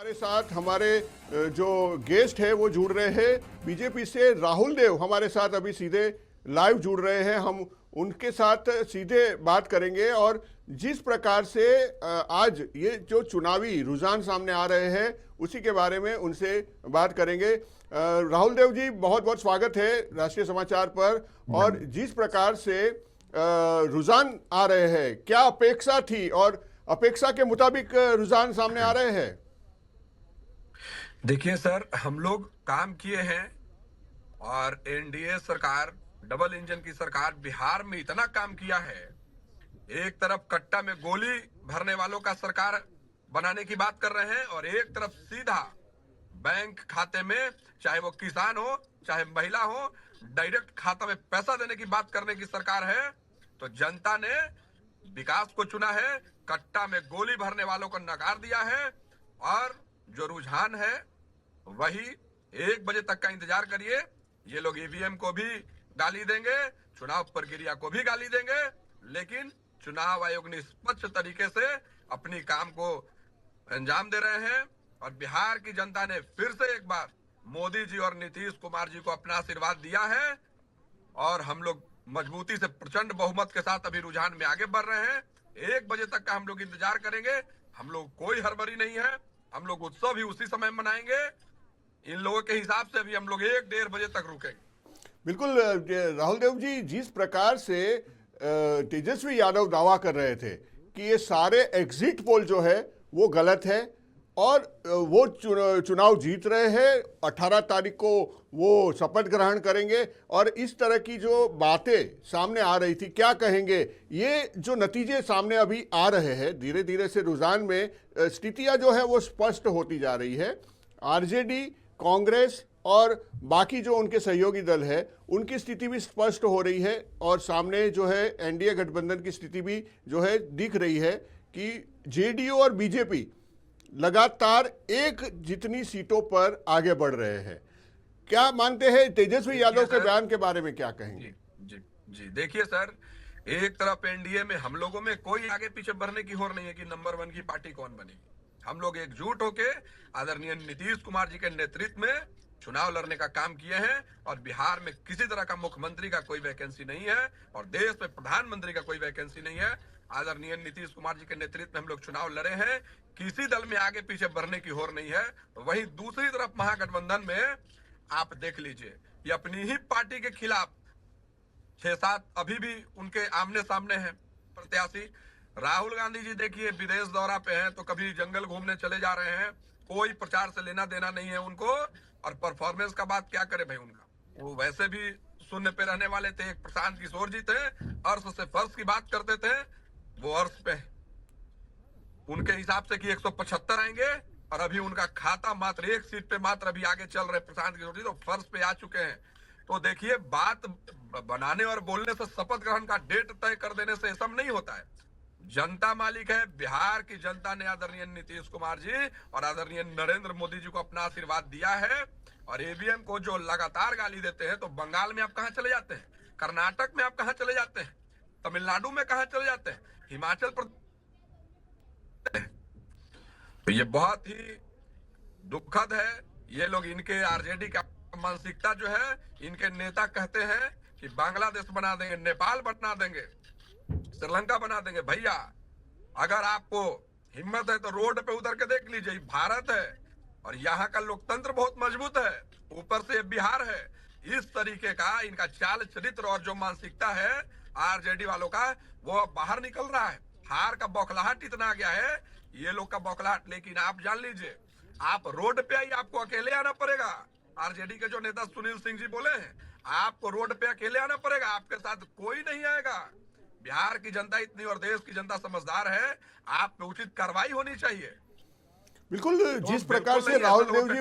हमारे साथ हमारे जो गेस्ट है वो जुड़ रहे हैं बीजेपी से। राहुल देव हमारे साथ अभी सीधे लाइव जुड़ रहे हैं। हम उनके साथ सीधे बात करेंगे और जिस प्रकार से आज ये जो चुनावी रुझान सामने आ रहे हैं उसी के बारे में उनसे बात करेंगे। राहुल देव जी, बहुत बहुत स्वागत है राष्ट्रीय समाचार पर। और जिस प्रकार से रुझान आ रहे हैं, क्या अपेक्षा थी और अपेक्षा के मुताबिक रुझान सामने आ रहे हैं? देखिए सर, हम लोग काम किए हैं और एनडीए सरकार, डबल इंजन की सरकार बिहार में इतना काम किया है। एक तरफ कट्टा में गोली भरने वालों का सरकार बनाने की बात कर रहे हैं और एक तरफ सीधा बैंक खाते में, चाहे वो किसान हो चाहे महिला हो, डायरेक्ट खाता में पैसा देने की बात करने की सरकार है। तो जनता ने विकास को चुना है, कट्टा में गोली भरने वालों को नकार दिया है। और जो रुझान है वही 1 बजे तक का इंतजार करिए। ये लोग ईवीएम को भी गाली देंगे, चुनाव प्रक्रिया को भी गाली देंगे, लेकिन चुनाव आयोग निष्पक्ष तरीके से अपनी काम को अंजाम दे रहे हैं। और बिहार की जनता ने फिर से एक बार मोदी जी और नीतीश कुमार जी को अपना आशीर्वाद दिया है और हम लोग मजबूती से प्रचंड बहुमत के साथ अभी रुझान में आगे बढ़ रहे हैं। 1 बजे तक का हम लोग इंतजार करेंगे। हम लोग कोई हड़बड़ी नहीं है, हम लोग उत्सव भी उसी समय मनाएंगे। इन लोगों के हिसाब से भी हम लोग 1-1:30 बजे तक रुकेंगे। बिल्कुल राहुल देव जी, जिस प्रकार से तेजस्वी यादव दावा कर रहे थे कि ये सारे एग्जिट पोल जो है वो गलत है और वो चुनाव जीत रहे हैं, 18 तारीख को वो शपथ ग्रहण करेंगे, और इस तरह की जो बातें सामने आ रही थी, क्या कहेंगे? ये जो नतीजे सामने अभी आ रहे हैं, धीरे धीरे से रुझान में स्थितियां जो है वो स्पष्ट होती जा रही है। आरजेडी, कांग्रेस और बाकी जो उनके सहयोगी दल है उनकी स्थिति भी स्पष्ट हो रही है और सामने जो है एनडीए गठबंधन की स्थिति भी जो है दिख रही है कि जेडीयू और बीजेपी लगातार एक जितनी सीटों पर आगे बढ़ रहे हैं। क्या मानते हैं? तेजस्वी यादव के बयान के बारे में क्या कहेंगे? जी जी जी, देखिए सर, एक तरफ एनडीए में हम लोगों में कोई आगे पीछे बढ़ने की होड़ नहीं है कि नंबर 1 की पार्टी कौन बनेगी। हम लोग एकजुट होके आदरणीय नीतीश कुमार जी के नेतृत्व में चुनाव लड़ने का काम किए हैं और बिहार में किसी तरह का मुख्यमंत्री का कोई वैकेंसी नहीं है और देश में प्रधानमंत्री का कोई वैकेंसी नहीं है। आदरणीय नीतीश कुमार जी के नेतृत्व में हम लोग चुनाव लड़े हैं, किसी दल में आगे पीछे बढ़ने की होड़ नहीं है। वहीं दूसरी तरफ महागठबंधन में आप देख लीजिए, ये अपनी ही पार्टी के खिलाफ 6-7 अभी भी उनके आमने सामने हैं प्रत्याशी। राहुल गांधी जी देखिए विदेश दौरा पे हैं तो कभी जंगल घूमने चले जा रहे हैं, कोई प्रचार से लेना देना नहीं है उनको। और परफॉर्मेंस का बात क्या करे भाई, उनका वो वैसे भी शून्य पे रहने वाले थे। एक प्रशांत किशोर जी थे, अर्श से फर्श की बात करते थे, वो अर्श पे उनके हिसाब से कि 175 आएंगे और अभी उनका खाता मात्र 1 सीट पे मात्र अभी आगे चल रहे प्रशांत किशोर जी, तो फर्श पे आ चुके हैं। तो देखिए, बात बनाने और बोलने से, शपथ ग्रहण का डेट तय कर देने से सब नहीं होता है। जनता मालिक है। बिहार की जनता ने आदरणीय नीतीश कुमार जी और आदरणीय नरेंद्र मोदी जी को अपना आशीर्वाद दिया है। और ईवीएम को जो लगातार गाली देते हैं, तो बंगाल में आप कहां चले जाते हैं, कर्नाटक में आप कहां चले जाते हैं, तमिलनाडु में कहां चले जाते हैं, हिमाचल प्रदेश। तो ये बहुत ही दुखद है। ये लोग, इनके आरजेडी का मानसिकता जो है, इनके नेता कहते हैं कि बांग्लादेश बना देंगे, नेपाल बना देंगे, श्रीलंका बना देंगे। भैया, अगर आपको हिम्मत है तो रोड पे उतर के देख लीजिए, भारत है और यहाँ का लोकतंत्र बहुत मजबूत है, ऊपर से बिहार है। इस तरीके का इनका चाल चरित्र और जो मानसिकता है आरजेडी वालों का, वो बाहर निकल रहा है। हार का बौखलाहट इतना आ गया है, ये लोग का बौखलाहट। लेकिन आप जान लीजिए, आप रोड पे आई, आपको अकेले आना पड़ेगा। आरजेडी के जो नेता सुनील सिंह जी बोले हैं, आपको रोड पे अकेले आना पड़ेगा, आपके साथ कोई नहीं आएगा। बिहार की जनता इतनी और देश की जनता समझदार है, आप पे उचित कार्रवाई होनी चाहिए। बिल्कुल, तो जिस प्रकार से राहुल देव जी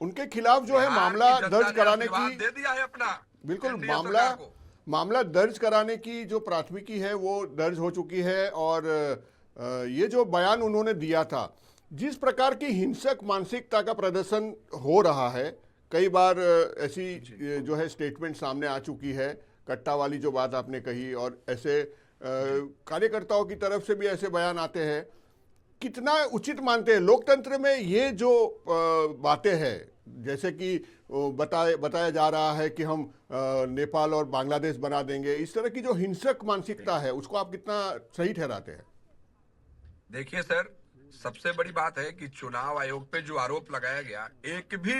उनके खिलाफ जो है मामला दर्ज कराने की दे दिया है अपना, बिल्कुल मामला दर्ज कराने की जो प्राथमिकी है वो दर्ज हो चुकी है। और ये जो बयान उन्होंने दिया था, जिस प्रकार की हिंसक मानसिकता का प्रदर्शन हो रहा है, कई बार ऐसी जो है स्टेटमेंट सामने आ चुकी है, कट्टा वाली जो बात आपने कही, और ऐसे कार्यकर्ताओं की तरफ से भी ऐसे बयान आते हैं। कितना उचित मानते हैं लोकतंत्र में ये जो बातें हैं, जैसे कि बताया जा रहा है कि हम नेपाल और बांग्लादेश बना देंगे, इस तरह की जो हिंसक मानसिकता है उसको आप कितना सही ठहराते हैं? देखिए सर, सबसे बड़ी बात है कि चुनाव आयोग पे जो आरोप लगाया गया, एक भी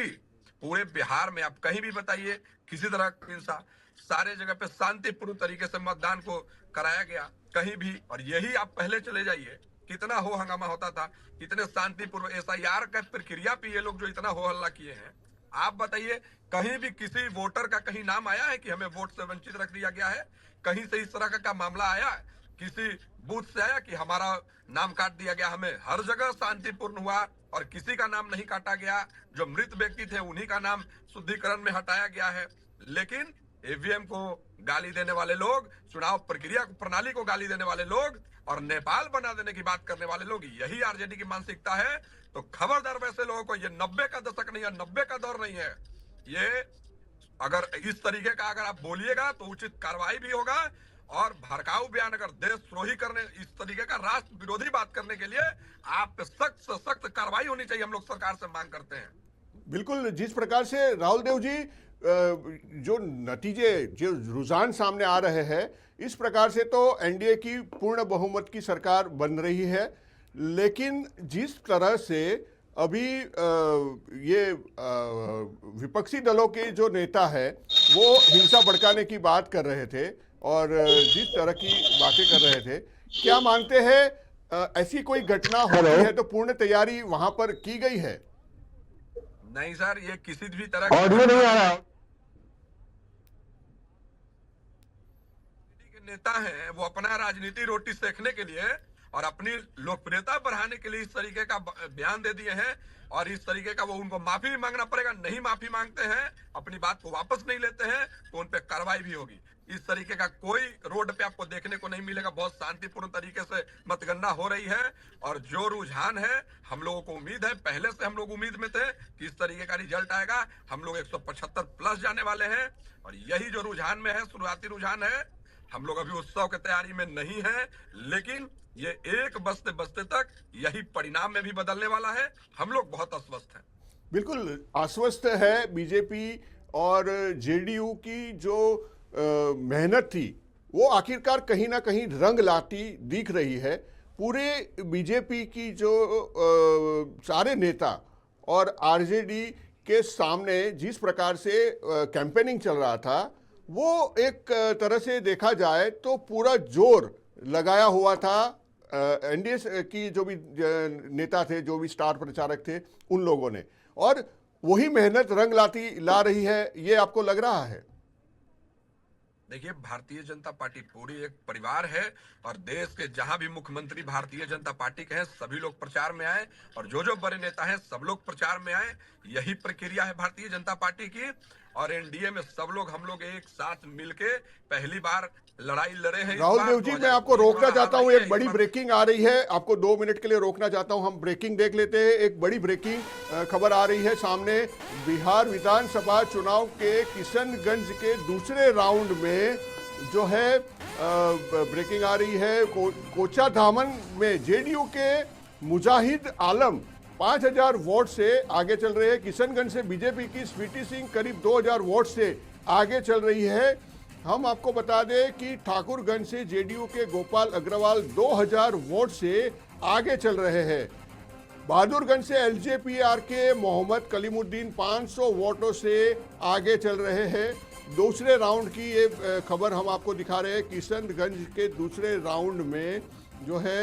पूरे बिहार में आप कहीं भी बताइए किसी तरह की हिंसा, सारे जगह पे शांतिपूर्ण तरीके से मतदान को कराया गया कहीं भी। और यही आप पहले चले जाइए, कितना हो हंगामा होता था, कितने शांतिपूर्वक एसआईआर का प्रक्रिया पे ये लोग जो इतना हो हल्ला किए हैं। आप बताइए कहीं भी किसी वोटर का कहीं नाम आया है कि हमें वोट से वंचित रख दिया गया है? कहीं से इस तरह का मामला आया है? किसी बूथ से आया कि हमारा नाम काट दिया गया? हमें हर जगह शांतिपूर्ण हुआ और किसी का नाम नहीं काटा गया। जो मृत व्यक्ति थे उन्हीं का नाम शुद्धिकरण में हटाया गया है। लेकिन ईवीएम को गाली देने वाले लोग, चुनाव प्रक्रिया प्रणाली को गाली देने वाले लोग और नेपाल बना देने की बात करने वाले लोग, यही आरजेडी की मानसिकता है। तो खबरदार वैसे लोगों को, ये 90 का दशक नहीं है, 90 का दौर नहीं है ये। अगर इस तरीके का अगर आप बोलिएगा तो उचित कार्रवाई भी होगा। और भड़काऊ बयान, अगर देशद्रोही करने, इस तरीके का राष्ट्र विरोधी बात करने के लिए आप पे सख्त से सख्त कार्रवाई होनी चाहिए, हम लोग सरकार से मांग करते हैं। बिल्कुल, जिस प्रकार से राहुल देव जी जो नतीजे, जो रुझान सामने आ रहे हैं, इस प्रकार से तो एनडीए की पूर्ण बहुमत की सरकार बन रही है। लेकिन जिस तरह से अभी ये विपक्षी दलों के जो नेता है वो हिंसा भड़काने की बात कर रहे थे और जिस तरह की बातें कर रहे थे, क्या मानते हैं ऐसी कोई घटना होती है तो पूर्ण तैयारी वहां पर की गई है? नहीं सर, ये किसी भी तरह ऑडियो नहीं आ रहा। के नेता हैं वो अपना राजनीति रोटी सेकने के लिए और अपनी लोकप्रियता बढ़ाने के लिए इस तरीके का बयान दे दिए हैं। और इस तरीके का वो उनको माफी भी मांगना पड़ेगा। नहीं माफी मांगते हैं, अपनी बात को वापस नहीं लेते हैं तो उन पे कार्रवाई भी होगी। इस तरीके का कोई रोड पे आपको देखने को नहीं मिलेगा। बहुत शांतिपूर्ण तरीके से मतगणना हो रही है और जो रुझान है, हम लोगों को उम्मीद है, पहले से हम लोग उम्मीद में थे कि इस तरीके का रिजल्ट आएगा। हम लोग 175 प्लस जाने वाले हैं और यही जो रुझान में है, शुरुआती रुझान है। हम लोग अभी उत्सव की तैयारी में नहीं है, लेकिन ये एक बजते बजते तक यही परिणाम में भी बदलने वाला है। हम लोग बहुत आश्वस्त हैं। बिल्कुल आश्वस्त है बीजेपी और जेडीयू की जो मेहनत थी वो आखिरकार कहीं ना कहीं रंग लाती दिख रही है। पूरे बीजेपी की जो सारे नेता और आरजेडी के सामने जिस प्रकार से कैंपेनिंग चल रहा था, वो एक तरह से देखा जाए तो पूरा जोर लगाया हुआ था एनडीए की जो भी नेता थे, जो भी स्टार प्रचारक थे, उन लोगों ने, और वही मेहनत रंग ला रही है, ये आपको लग रहा है? देखिए, भारतीय जनता पार्टी पूरी एक परिवार है और देश के जहां भी मुख्यमंत्री भारतीय जनता पार्टी के हैं, सभी लोग प्रचार में आए और जो बड़े नेता हैं सब लोग प्रचार में आए। यही प्रक्रिया है भारतीय जनता पार्टी की। और एनडीए में सब लोग, हम लोग एक साथ मिलके पहली बार लड़ाई लड़े हैं। राहुल देव जी, मैं आपको रोकना चाहता हूं, एक बड़ी ब्रेकिंग आ रही है, आपको 2 मिनट के लिए रोकना चाहता हूं। हम ब्रेकिंग देख लेते हैं। एक बड़ी ब्रेकिंग खबर आ रही है सामने। बिहार विधानसभा चुनाव के किशनगंज के दूसरे राउंड में जो है ब्रेकिंग आ रही है। कोचाधामन में जेडीयू के मुजाहिद आलम 5000 वोट से आगे चल रहे हैं। किशनगंज से बीजेपी की स्वीटी सिंह करीब 2000 वोट से आगे चल रही है। हम आपको बता दें कि ठाकुरगंज से जेडीयू के गोपाल अग्रवाल 2000 वोट से आगे चल रहे हैं। बहादुरगंज से एलजेपीआर के मोहम्मद कलीमुद्दीन 500 वोटों से आगे चल रहे हैं। दूसरे राउंड की ये खबर हम आपको दिखा रहे हैं। किशनगंज के दूसरे राउंड में जो है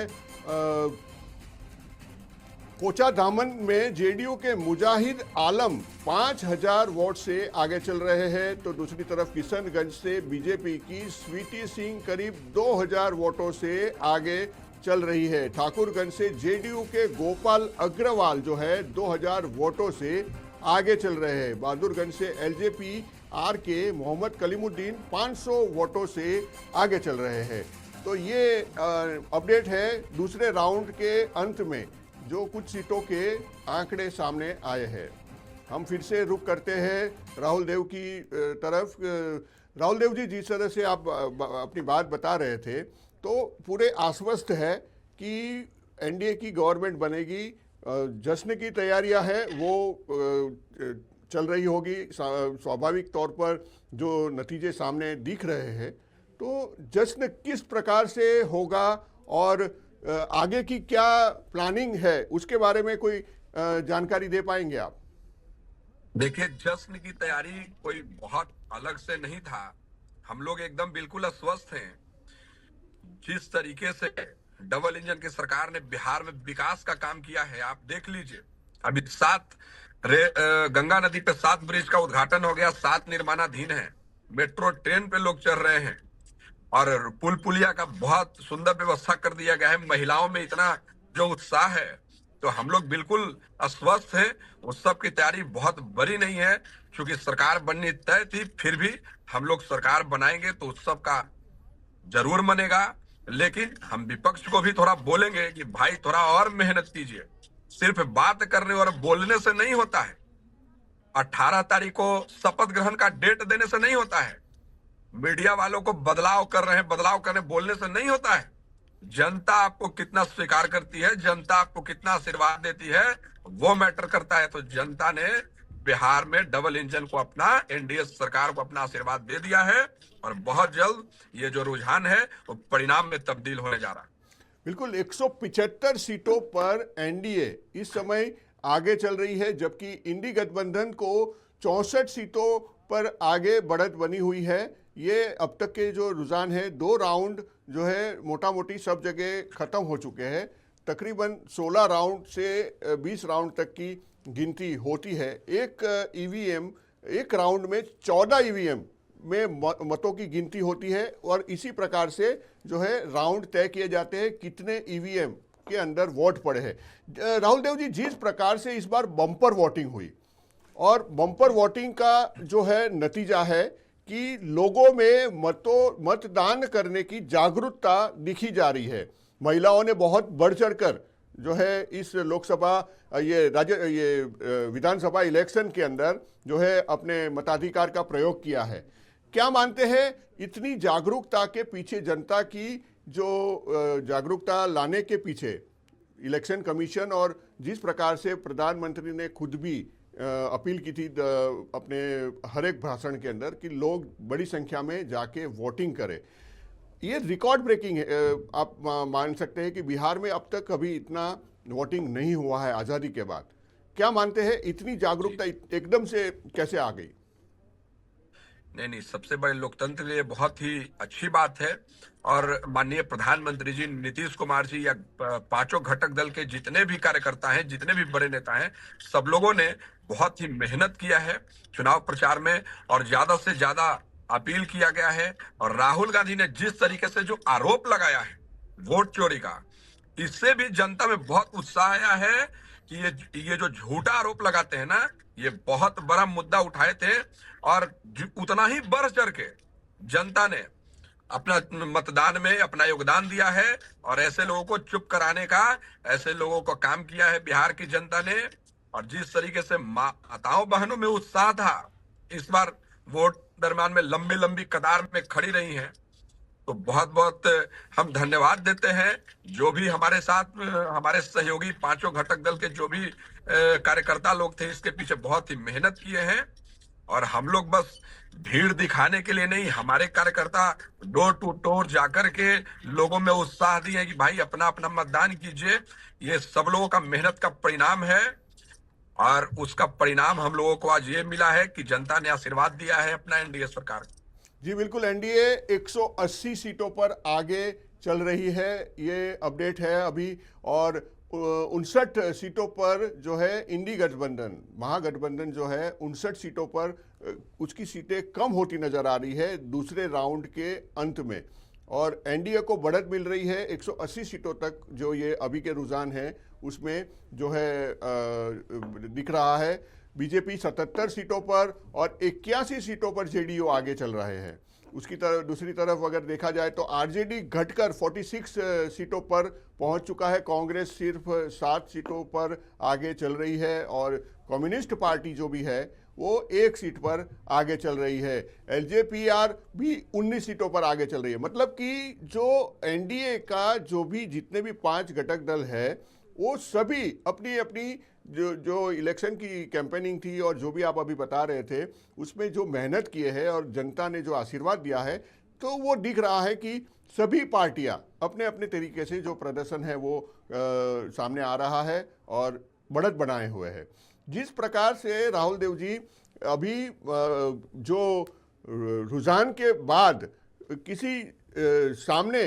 कोचाधामन में जेडीयू के मुजाहिद आलम 5000 वोट से आगे चल रहे हैं, तो दूसरी तरफ किशनगंज से बीजेपी की स्वीटी सिंह करीब 2000 वोटों से आगे चल रही है। ठाकुरगंज से जेडीयू के गोपाल अग्रवाल जो है 2000 वोटों से आगे चल रहे हैं। बहादुरगंज से एलजेपीआर के मोहम्मद कलीमुद्दीन 500 वोटों से आगे चल रहे हैं। तो ये अपडेट है दूसरे राउंड के अंत में जो कुछ सीटों के आंकड़े सामने आए हैं। हम फिर से रुख करते हैं राहुल देव की तरफ। राहुल देव जी, जिस तरह से आप अपनी बात बता रहे थे, तो पूरे आश्वस्त है कि एनडीए की गवर्नमेंट बनेगी, जश्न की तैयारियां हैं वो चल रही होगी स्वाभाविक तौर पर, जो नतीजे सामने दिख रहे हैं। तो जश्न किस प्रकार से होगा और आगे की क्या प्लानिंग है, उसके बारे में कोई जानकारी दे पाएंगे आप? देखिए, जश्न की तैयारी कोई बहुत अलग से नहीं था। हम लोग एकदम बिल्कुल अस्वस्थ हैं। जिस तरीके से डबल इंजन की सरकार ने बिहार में विकास का काम किया है, आप देख लीजिए। अभी गंगा नदी पे 7 ब्रिज का उद्घाटन हो गया, 7 निर्माणाधीन है। मेट्रो ट्रेन पे लोग चढ़ रहे हैं और पुल पुलिया का बहुत सुंदर व्यवस्था कर दिया गया है। महिलाओं में इतना जो उत्साह है, तो हम लोग बिल्कुल अस्वस्थ हैं। उस सब की तैयारी बहुत बड़ी नहीं है, क्योंकि सरकार बननी तय थी। फिर भी हम लोग सरकार बनाएंगे तो उस सब का जरूर बनेगा। लेकिन हम विपक्ष को भी थोड़ा बोलेंगे कि भाई थोड़ा और मेहनत कीजिए। सिर्फ बात करने और बोलने से नहीं होता है। 18 तारीख को शपथ ग्रहण का डेट देने से नहीं होता है। मीडिया वालों को बदलाव कर रहे हैं, बदलाव करने बोलने से नहीं होता है। जनता आपको कितना स्वीकार करती है, जनता आपको कितना आशीर्वाद देती है, वो मैटर करता है। तो जनता ने बिहार में डबल इंजन को अपना, एनडीए सरकार को अपना आशीर्वाद दे दिया है और बहुत जल्द ये जो रुझान है वो परिणाम में तब्दील होने जा रहा है। बिल्कुल 175 सीटों पर एनडीए इस समय आगे चल रही है, जबकि इंडी गठबंधन को 64 सीटों पर आगे बढ़त बनी हुई है। ये अब तक के जो रुझान है, 2 राउंड जो है मोटा मोटी सब जगह खत्म हो चुके हैं। तकरीबन 16 राउंड से 20 राउंड तक की गिनती होती है। एक ईवीएम, एक राउंड में 14 ईवीएम में मतों की गिनती होती है और इसी प्रकार से जो है राउंड तय किए जाते हैं कितने ईवीएम के अंदर वोट पड़े हैं। राहुल देव जी, जिस प्रकार से इस बार बम्पर वोटिंग हुई और बम्पर वोटिंग का जो है नतीजा है कि लोगों में मतदान करने की जागरूकता दिखी जा रही है। महिलाओं ने बहुत बढ़ चढ़कर जो है इस लोकसभा ये विधानसभा इलेक्शन के अंदर जो है अपने मताधिकार का प्रयोग किया है। क्या मानते हैं इतनी जागरूकता के पीछे, जनता की जो जागरूकता लाने के पीछे इलेक्शन कमीशन और जिस प्रकार से प्रधानमंत्री ने खुद भी अपील की थी अपने हर एक भाषण के अंदर कि लोग बड़ी संख्या में जाके वोटिंग करें, ये रिकॉर्ड ब्रेकिंग है। आप मान सकते हैं कि बिहार में अब तक कभी इतना वोटिंग नहीं हुआ है आज़ादी के बाद। क्या मानते हैं इतनी जागरूकता एकदम से कैसे आ गई? नहीं, सबसे बड़े लोकतंत्र के लिए बहुत ही अच्छी बात है। और माननीय प्रधानमंत्री जी नीतीश कुमार जी या 5 घटक दल के जितने भी कार्यकर्ता हैं, जितने भी बड़े नेता हैं, सब लोगों ने बहुत ही मेहनत किया है चुनाव प्रचार में और ज्यादा से ज्यादा अपील किया गया है। और राहुल गांधी ने जिस तरीके से जो आरोप लगाया है वोट चोरी का, इससे भी जनता में बहुत उत्साह आया है कि ये जो झूठा आरोप लगाते हैं ना, ये बहुत बड़ा मुद्दा उठाए थे और उतना ही बढ़ चढ़ के जनता ने अपना मतदान में अपना योगदान दिया है और ऐसे लोगों को चुप कराने का, ऐसे लोगों को काम किया है बिहार की जनता ने। और जिस तरीके से माताओं बहनों में उत्साह था, इस बार वोट दरमियान में लंबी लंबी कतार में खड़ी रही हैं, तो बहुत बहुत हम धन्यवाद देते हैं। जो भी हमारे साथ हमारे सहयोगी 5 घटक दल के जो भी कार्यकर्ता लोग थे, इसके पीछे बहुत ही मेहनत किए हैं। और हम लोग बस भीड़ दिखाने के लिए नहीं, हमारे कार्यकर्ता डोर टू डोर जाकर के लोगों में उत्साह दिए कि भाई अपना अपना मतदान कीजिए। ये सब लोगों का मेहनत का परिणाम है और उसका परिणाम हम लोगों को आज ये मिला है कि जनता ने आशीर्वाद दिया है अपना एनडीए सरकार। जी बिल्कुल, एनडीए 180 सीटों पर आगे चल रही है, ये अपडेट है अभी। और 59 सीटों पर जो है इंडी गठबंधन, महागठबंधन जो है 59 सीटों पर उसकी सीटें कम होती नजर आ रही है दूसरे राउंड के अंत में, और एनडीए को बढ़त मिल रही है 180 सीटों तक। जो ये अभी के रुझान है उसमें जो है दिख रहा है। बीजेपी 77 सीटों पर और 81 सीटों पर जेडीयू आगे चल रहे हैं। उसकी तरफ दूसरी तरफ अगर देखा जाए तो आरजेडी घटकर 46 सीटों पर पहुंच चुका है। कांग्रेस सिर्फ 7 सीटों पर आगे चल रही है और कम्युनिस्ट पार्टी जो भी है वो 1 सीट पर आगे चल रही है। एलजेपीआर भी 19 सीटों पर आगे चल रही है। मतलब कि जो एनडीए का जो भी जितने भी 5 घटक दल है वो सभी अपनी अपनी जो इलेक्शन की कैंपेनिंग थी और जो भी आप अभी बता रहे थे उसमें जो मेहनत किए हैं और जनता ने जो आशीर्वाद दिया है, तो वो दिख रहा है कि सभी पार्टियां अपने अपने तरीके से जो प्रदर्शन है वो सामने आ रहा है और बढ़त बनाए हुए है। जिस प्रकार से राहुल देव जी अभी जो रुझान के बाद किसी सामने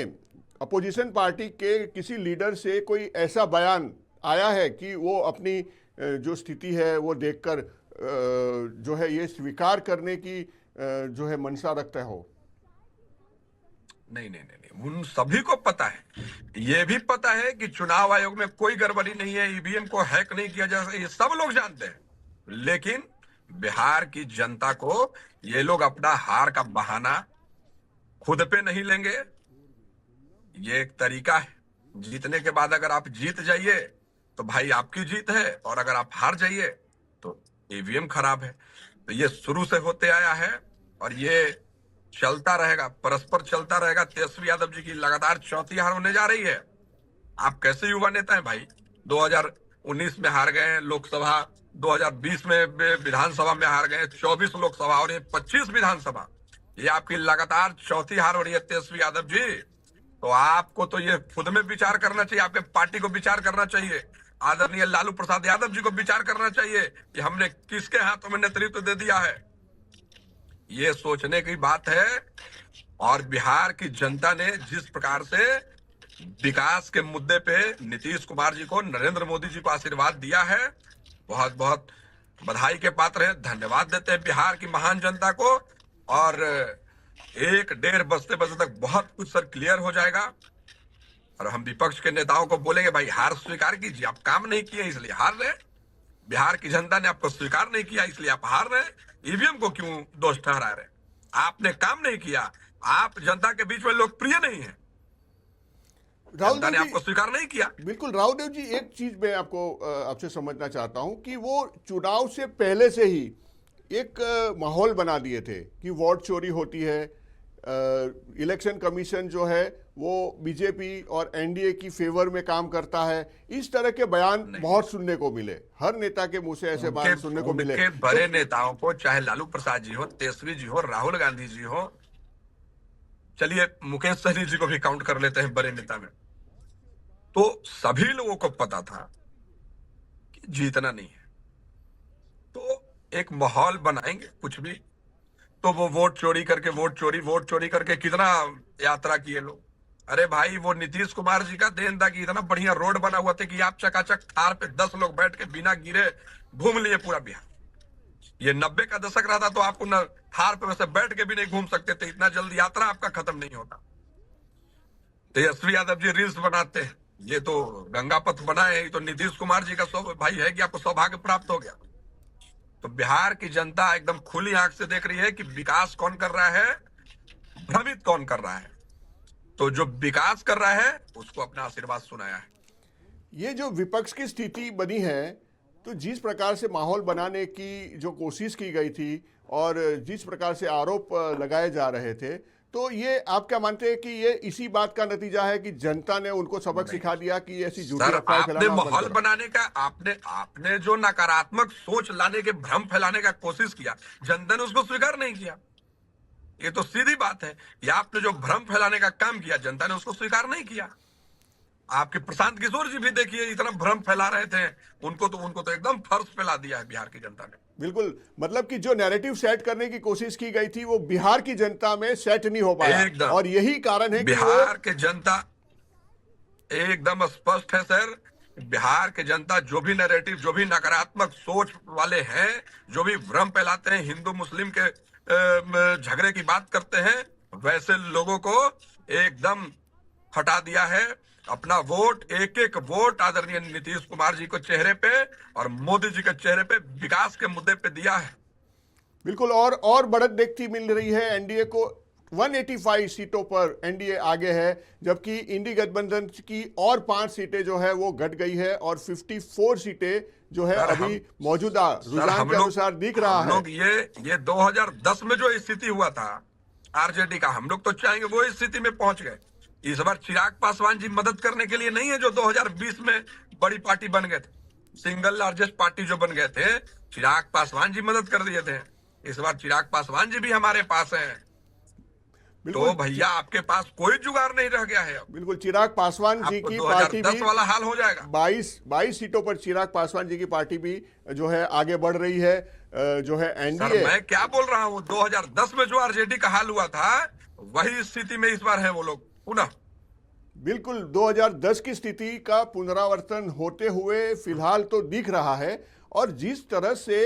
अपोजिशन पार्टी के किसी लीडर से कोई ऐसा बयान आया है कि वो अपनी जो स्थिति है वो देखकर जो है ये स्वीकार करने की जो है मंशा रखता हो? नहीं नहीं नहीं नहीं, उन सभी को पता है, ये भी पता है कि चुनाव आयोग में कोई गड़बड़ी नहीं है, ईवीएम को हैक नहीं किया जा सकता, ये सब लोग जानते हैं। लेकिन बिहार की जनता को ये लोग अपना हार का बहाना खुद पे नहीं लेंगे। ये एक तरीका है, जीतने के बाद अगर आप जीत जाइए तो भाई आपकी जीत है, और अगर आप हार जाइए तो ईवीएम खराब है। तो ये शुरू से होते आया है और ये चलता रहेगा, परस्पर चलता रहेगा। तेजस्वी यादव जी की लगातार चौथी हार होने जा रही है। आप कैसे युवा नेता हैं भाई? 2019 में हार गए लोकसभा, 2020 में विधानसभा में हार गए, 24 लोकसभा और ये 25 विधानसभा, ये आपकी लगातार चौथी हार हो रही है तेजस्वी यादव जी। तो आपको तो ये खुद में विचार करना चाहिए, आपके पार्टी को विचार करना चाहिए, आदरणीय लालू प्रसाद यादव जी को विचार करना चाहिए कि हमने किसके हाथों में नेतृत्व दे दिया है। ये सोचने की बात है। और बिहार की जनता ने जिस प्रकार से विकास के मुद्दे पे नीतीश कुमार जी को, नरेंद्र मोदी जी को आशीर्वाद दिया है, बहुत बहुत बधाई के पात्र है। धन्यवाद देते हैं बिहार की महान जनता को। और 1-1.5 बजते बजते तक बहुत कुछ सर क्लियर हो जाएगा और हम विपक्ष के नेताओं को बोलेंगे भाई हार स्वीकार कीजिए, आप काम नहीं किए इसलिए हार रहे। बिहार की जनता ने आपको स्वीकार नहीं किया इसलिए आप हार रहे। ईवीएम को क्यों दोष ठहरा रहे? आपने काम नहीं किया, आप जनता के बीच में लोकप्रिय नहीं है, जनता ने आपको स्वीकार नहीं किया। बिल्कुल राहुल देव जी, एक चीज मैं आपसे समझना चाहता हूं कि वो चुनाव से पहले से ही एक माहौल बना दिए थे कि वोट चोरी होती है, इलेक्शन कमीशन जो है वो बीजेपी और एनडीए की फेवर में काम करता है। इस तरह के बयान बहुत सुनने को मिले, हर नेता के मुंह से ऐसे बयान सुनने को मिले। बड़े नेताओं को, चाहे लालू प्रसाद जी हो, तेजस्वी जी हो, राहुल गांधी जी हो, चलिए मुकेश सहनी जी को भी काउंट कर लेते हैं बड़े नेता में, तो सभी लोगों को पता था कि जीतना नहीं है। तो एक माहौल बनाएंगे कुछ भी, तो वो वोट चोरी करके कितना यात्रा किए लोग। अरे भाई, वो नीतीश कुमार जी का देन था कि इतना बढ़िया रोड बना हुआ था कि आप चकाचक थार पे 10 लोग बैठ के बिना गिरे घूम लिए पूरा बिहार। ये 90 का दशक रहा था तो आपको न थार पे वैसे बैठ के भी नहीं घूम सकते थे, इतना जल्दी यात्रा आपका खत्म नहीं होता। तेजस्वी यादव जी रील्स बनाते हैं, ये तो गंगा पथ बनाए, ये तो नीतीश कुमार जी का भाई है कि आपको सौभाग्य प्राप्त हो गया। तो बिहार की जनता एकदम खुली आंख से देख रही है कि विकास कौन कर रहा है, भ्रमित कौन कर रहा है। तो जो विकास कर रहा है उसको अपना आशीर्वाद सुनाया है। ये जो विपक्ष की स्थिति बनी है, तो जिस प्रकार से माहौल बनाने की जो कोशिश की गई थी और जिस प्रकार से आरोप लगाए जा रहे थे, तो ये आप क्या मानते हैं कि ये इसी बात का नतीजा है कि जनता ने उनको सबक सिखा दिया कि ऐसी झूठी अफवाहें आपने माहौल बनाने का, आपने जो नकारात्मक सोच लाने के, भ्रम फैलाने का कोशिश किया, जनता ने उसको स्वीकार नहीं किया। ये तो सीधी बात है कि आपने जो भ्रम फैलाने का काम किया, जनता ने उसको स्वीकार नहीं किया। आपके प्रशांत किशोर जी भी देखिए इतना भ्रम फैला रहे थे, उनको तो एकदम फर्श फैला दिया है बिहार की जनता ने। बिल्कुल, मतलब कि जो नैरेटिव सेट करने की कोशिश की गई थी वो बिहार की जनता में सेट नहीं हो पाया, और यही कारण है कि बिहार के जनता एकदम स्पष्ट है सर। बिहार के जनता जो भी नैरेटिव, जो भी नकारात्मक सोच वाले हैं, जो भी भ्रम फैलाते हैं, हिंदू मुस्लिम के झगड़े की बात करते हैं, वैसे लोगों को एकदम हटा दिया है। अपना वोट, एक एक वोट आदरणीय नीतीश कुमार जी को चेहरे पे और मोदी जी के चेहरे पे विकास के मुद्दे पे दिया है। बिल्कुल, और बढ़त देखती मिल रही है एनडीए को। 185 सीटों पर एनडीए आगे है, जबकि इंडी गठबंधन की और 5 सीटें जो है वो घट गई है और 54 सीटें जो है सर अभी मौजूदा सर रुझान हम के लोग अनुसार दिख रहा हम है। लोग ये 2010 में जो स्थिति हुआ था आरजेडी का, हम लोग तो चाहेंगे वो स्थिति में पहुंच गए। इस बार चिराग पासवान जी मदद करने के लिए नहीं है जो 2020 में बड़ी पार्टी बन गए थे, सिंगल लार्जेस्ट पार्टी जो बन गए थे, चिराग पासवान जी मदद कर दिए थे। इस बार चिराग पासवान जी भी हमारे पास हैं। तो बिल्कुल भैया आपके पास कोई जुगाड़ नहीं रह गया है। अब बिल्कुल चिराग पासवान जी आपको की पार्टी 2010 भी वाला हाल हो जाएगा। 22 सीटों पर चिराग पासवान जी की पार्टी भी जो है आगे बढ़ रही है। जो है सर एनडीए, मैं क्या बोल रहा हूँ, 2010 में जो आरजेडी का हाल हुआ था वही स्थिति में इस बार है वो लोग पुनः। बिल्कुल 2010 की स्थिति का पुनरावर्तन होते हुए फिलहाल तो दिख रहा है। और जिस तरह से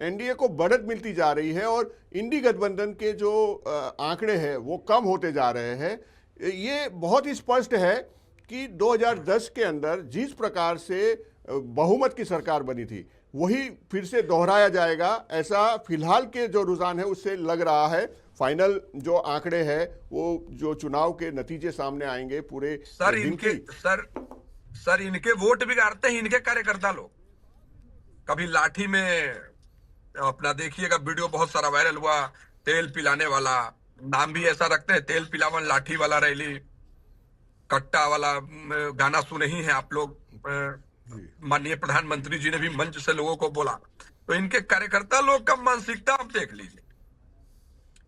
एनडीए को बढ़त मिलती जा रही है और इंडी गठबंधन के जो आंकड़े हैं वो कम होते जा रहे हैं, ये बहुत ही स्पष्ट है कि 2010 के अंदर जिस प्रकार से बहुमत की सरकार बनी थी वही फिर से दोहराया जाएगा, ऐसा फिलहाल के जो रुझान है उससे लग रहा है। फाइनल जो आंकड़े हैं वो जो चुनाव के नतीजे सामने आएंगे पूरे सर दिन इनके की। सर इनके वोट बिगाड़ते हैं इनके कार्यकर्ता लोग। कभी लाठी में अपना देखिएगा वीडियो बहुत सारा वायरल हुआ, तेल पिलाने वाला, नाम भी ऐसा रखते हैं, तेल पिलावन लाठी वाला रैली, कट्टा वाला गाना सुने ही है आप लोग। माननीय प्रधानमंत्री जी ने भी मंच से लोगों को बोला। तो इनके कार्यकर्ता लोग का मानसिकता आप देख लीजिए।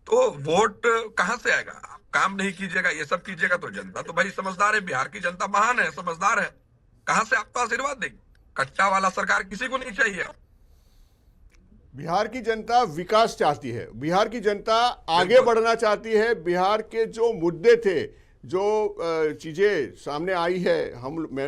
तो वोट कहां से आएगा? आप काम नहीं कीजिएगा, ये सब कीजिएगा तो जनता तो भाई समझदार है, बिहार की जनता महान है, समझदार है, कहां से आपको आशीर्वाद देगी? कट्टा वाला सरकार किसी को नहीं चाहिए। बिहार की जनता विकास चाहती है, बिहार की जनता आगे बढ़ना चाहती है। बिहार के जो मुद्दे थे, जो चीज़ें सामने आई है,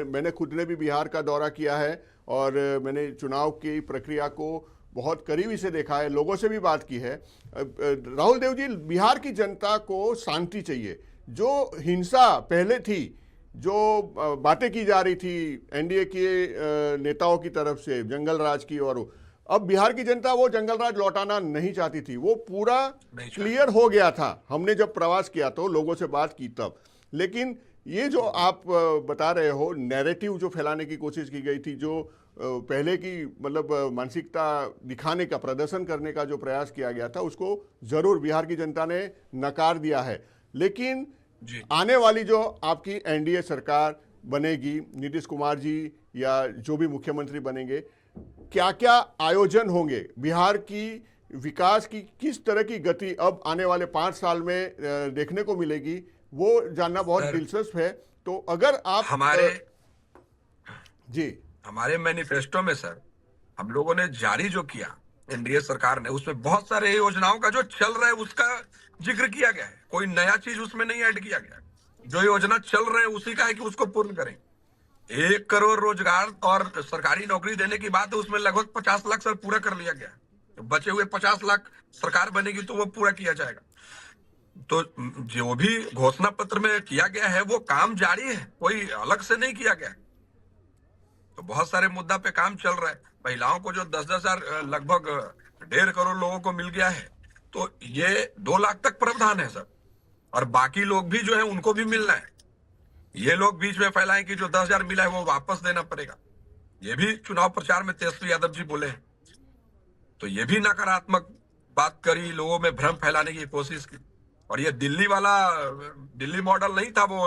मैंने खुद ने भी बिहार का दौरा किया है और मैंने चुनाव की प्रक्रिया को बहुत करीबी से देखा है, लोगों से भी बात की है। राहुल देव जी, बिहार की जनता को शांति चाहिए। जो हिंसा पहले थी, जो बातें की जा रही थी एनडीए के नेताओं की तरफ से जंगल राज की, और अब बिहार की जनता वो जंगल राज लौटाना नहीं चाहती थी, वो पूरा क्लियर हो गया था। हमने जब प्रवास किया तो लोगों से बात की तब। लेकिन ये जो आप बता रहे हो नैरेटिव जो फैलाने की कोशिश की गई थी, जो पहले की मतलब मानसिकता दिखाने का, प्रदर्शन करने का जो प्रयास किया गया था, उसको जरूर बिहार की जनता ने नकार दिया है। लेकिन आने वाली जो आपकी एनडीए सरकार बनेगी, नीतीश कुमार जी या जो भी मुख्यमंत्री बनेंगे, क्या क्या आयोजन होंगे, बिहार की विकास की किस तरह की गति अब आने वाले 5 साल में देखने को मिलेगी, वो जानना बहुत दिलचस्प है। तो अगर आप हमारे मैनिफेस्टो में सर हम लोगों ने जारी जो किया एनडीए सरकार ने, उसमें बहुत सारे योजनाओं का जो चल रहा है उसका जिक्र किया गया है। कोई नया चीज उसमें नहीं ऐड किया गया। जो योजना चल रहे हैं उसी का है कि उसको पूर्ण करें। 1 करोड़ रोजगार और सरकारी नौकरी देने की बात है, उसमें लगभग 50 लाख सर पूरा कर लिया गया। तो बचे हुए 50 लाख सरकार बनेगी तो वो पूरा किया जाएगा। तो जो भी घोषणा पत्र में किया गया है वो काम जारी है, कोई अलग से नहीं किया गया। तो बहुत सारे मुद्दा पे काम चल रहा है। महिलाओं को जो 10-10 हजार लगभग 1.5 करोड़ लोगों को मिल गया है, तो ये 2 लाख तक प्रावधान है सर। और बाकी लोग भी जो है उनको भी मिलना है। ये लोग बीच में फैलाएं कि जो 10,000 मिला है वो वापस देना पड़ेगा। ये भी चुनाव प्रचार में तेजस्वी यादव जी बोले हैं। तो ये भी नकारात्मक बात करी, लोगों में भ्रम फैलाने की कोशिश की। और ये दिल्ली मॉडल नहीं था वो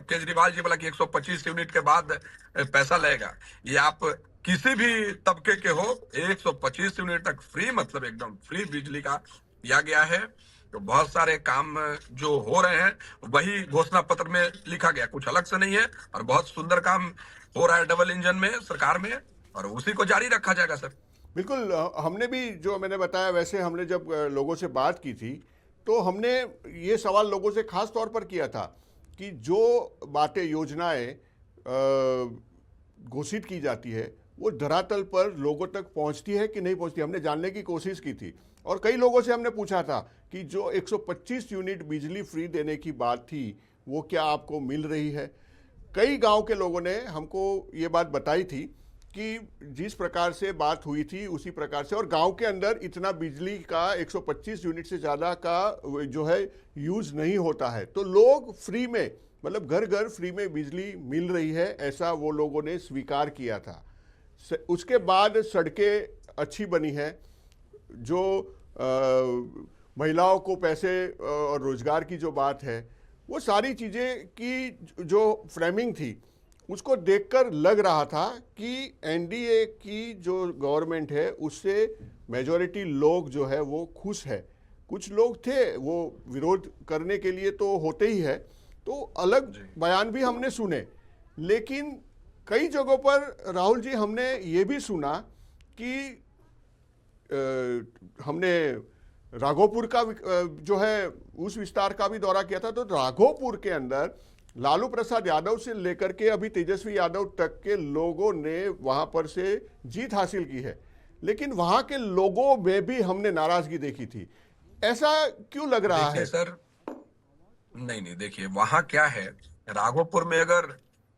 केजरीवाल जी बोला कि 125 यूनिट के बाद पैसा लगेगा। ये आप किसी भी तबके के हो 125 यूनिट तक फ्री, मतलब एकदम फ्री बिजली का दिया गया है। तो बहुत सारे काम जो हो रहे हैं वही घोषणा पत्र में लिखा गया, कुछ अलग से नहीं है। और बहुत सुंदर काम हो रहा है डबल इंजन में सरकार में, और उसी को जारी रखा जाएगा सर। बिल्कुल, हमने भी जो मैंने बताया वैसे हमने जब लोगों से बात की थी तो हमने ये सवाल लोगों से खास तौर पर किया था कि जो बातें, योजनाएं घोषित की जाती है वो धरातल पर लोगों तक पहुंचती है कि नहीं पहुंचती, हमने जानने की कोशिश की थी। और कई लोगों से हमने पूछा था कि जो 125 यूनिट बिजली फ्री देने की बात थी वो क्या आपको मिल रही है। कई गांव के लोगों ने हमको ये बात बताई थी कि जिस प्रकार से बात हुई थी उसी प्रकार से, और गांव के अंदर इतना बिजली का 125 यूनिट से ज़्यादा का जो है यूज़ नहीं होता है, तो लोग फ्री में, मतलब घर घर फ्री में बिजली मिल रही है, ऐसा वो लोगों ने स्वीकार किया था। उसके बाद सड़कें अच्छी बनी है, जो महिलाओं को पैसे और रोजगार की जो बात है, वो सारी चीज़ें की जो फ्रेमिंग थी उसको देखकर लग रहा था कि एनडीए की जो गवर्नमेंट है उससे मेजॉरिटी लोग जो है वो खुश है। कुछ लोग थे वो विरोध करने के लिए तो होते ही है, तो अलग बयान भी हमने सुने, लेकिन कई जगहों पर राहुल जी हमने ये भी सुना कि हमने राघोपुर का जो है उस विस्तार का भी दौरा किया था, तो राघोपुर के अंदर लालू प्रसाद यादव से लेकर के अभी तेजस्वी यादव तक के लोगों ने वहां पर से जीत हासिल की है, लेकिन वहां के लोगों में भी हमने नाराजगी देखी थी। ऐसा क्यों लग रहा है सर? नहीं, देखिए वहां क्या है, राघोपुर में अगर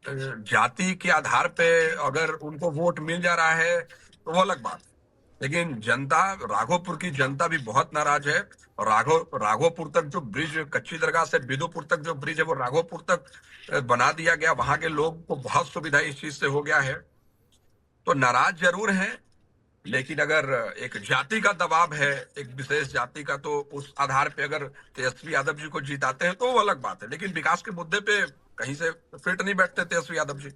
जाति के आधार पे अगर उनको वोट मिल जा रहा है तो वो अलग बात है, लेकिन जनता, राघोपुर की जनता भी बहुत नाराज है। और राघोपुर तक जो ब्रिज, कच्ची दरगाह से बिदुपुर तक जो ब्रिज है वो राघोपुर तक बना दिया गया, वहां के लोग को बहुत सुविधा इस चीज से हो गया है, तो नाराज जरूर है। लेकिन अगर एक जाति का दबाव है, एक विशेष जाति का, तो उस आधार पे अगर तेजस्वी यादव जी को जिताते हैं तो वो अलग बात है, लेकिन विकास के मुद्दे पे कहीं से फिट नहीं बैठते तेजस्वी यादव जी।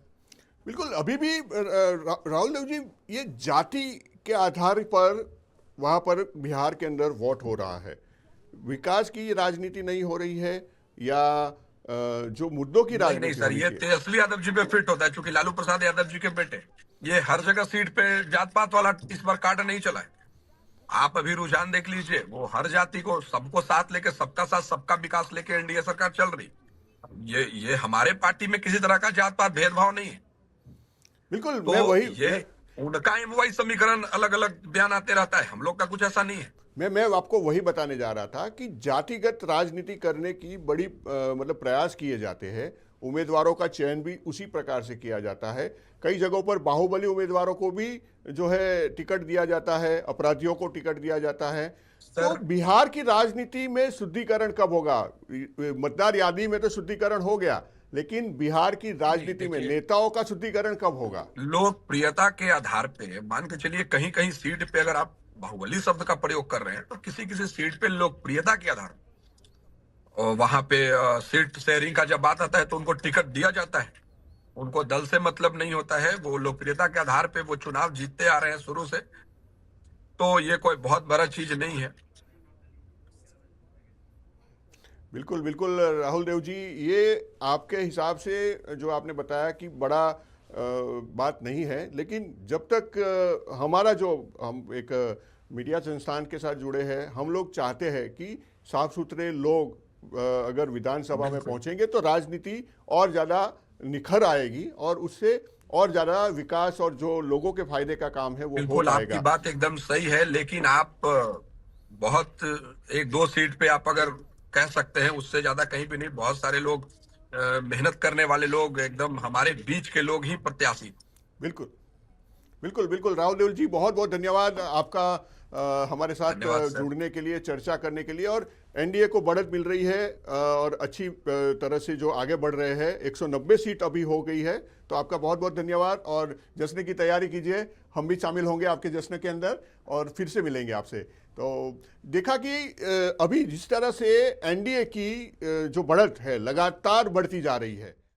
बिल्कुल, अभी भी राहुल देव जी, ये जाति के आधार पर वहां पर बिहार के अंदर वोट हो रहा है, विकास की राजनीति नहीं हो रही है, या जो मुद्दों की राजनीति? नहीं सर, ये तेजस्वी यादव जी पे फिट होता है, क्योंकि लालू प्रसाद यादव जी के बेटे, ये हर जगह सीट पे जात पात वाला इस बार कार्ड नहीं चला है। आप अभी रुझान देख लीजिए, वो हर जाति को, सबको साथ लेके, सबका साथ सबका विकास लेके एनडीए सरकार चल रही। ये हमारे पार्टी में किसी तरह का जात पात भेदभाव नहीं है। बिल्कुल, तो मैं वही, ये उनका वही समीकरण अलग अलग बयान आते रहता है, हम लोग का कुछ ऐसा नहीं है। मैं आपको वही बताने जा रहा था कि जातिगत राजनीति करने की बड़ी मतलब प्रयास किए जाते हैं, उम्मीदवारों का चयन भी उसी प्रकार से किया जाता है। कई जगहों पर बाहुबली उम्मीदवारों को भी जो है टिकट दिया जाता है, अपराधियों को टिकट दिया जाता है। तो बिहार की राजनीति में शुद्धिकरण कब होगा? मतदार यादी में तो शुद्धिकरण हो गया, लेकिन बिहार की राजनीति में नेताओं का शुद्धिकरण कब होगा? लोकप्रियता के आधार पे मान के चलिए, कहीं कहीं सीट पे अगर आप बाहुबली शब्द का प्रयोग कर रहे हैं, तो किसी किसी सीट पे लोकप्रियता के आधार और वहां पे सीट शेयरिंग का जब बात आता है तो उनको टिकट दिया जाता है। उनको दल से मतलब नहीं होता है, वो लोकप्रियता के आधार पे वो चुनाव जीतते आ रहे हैं शुरू से, तो ये कोई बहुत बड़ा चीज नहीं है। बिल्कुल बिल्कुल राहुल देव जी, ये आपके हिसाब से जो आपने बताया कि बड़ा बात नहीं है, लेकिन जब तक हमारा जो, हम एक मीडिया संस्थान के साथ जुड़े हैं, हम लोग चाहते हैं कि साफ सुथरे लोग अगर विधानसभा में पहुंचेंगे तो राजनीति और ज़्यादा निखर आएगी, और उससे और ज़्यादा विकास और जो लोगों के फायदे का काम है वो हो बिल्कुल, पाएगा। आपकी बात एकदम सही है, लेकिन आप बहुत, एक दो सीट पे आप अगर कह सकते हैं, उससे ज्यादा कहीं भी नहीं। बहुत सारे लोग, मेहनत करने वाले लोग, एकदम हमारे बीच के लोग ही प्रत्याशी। बिल्कुल बिल्कुल बिल्कुल राहुल देव जी, बहुत बहुत धन्यवाद आपका हमारे साथ जुड़ने के लिए, चर्चा करने के लिए। और एनडीए को बढ़त मिल रही है और अच्छी तरह से जो आगे बढ़ रहे हैं, 190 सीट अभी हो गई है, तो आपका बहुत बहुत धन्यवाद। और जश्न की तैयारी कीजिए, हम भी शामिल होंगे आपके जश्न के अंदर और फिर से मिलेंगे आपसे। तो देखा कि अभी जिस तरह से एनडीए की जो बढ़त है लगातार बढ़ती जा रही है,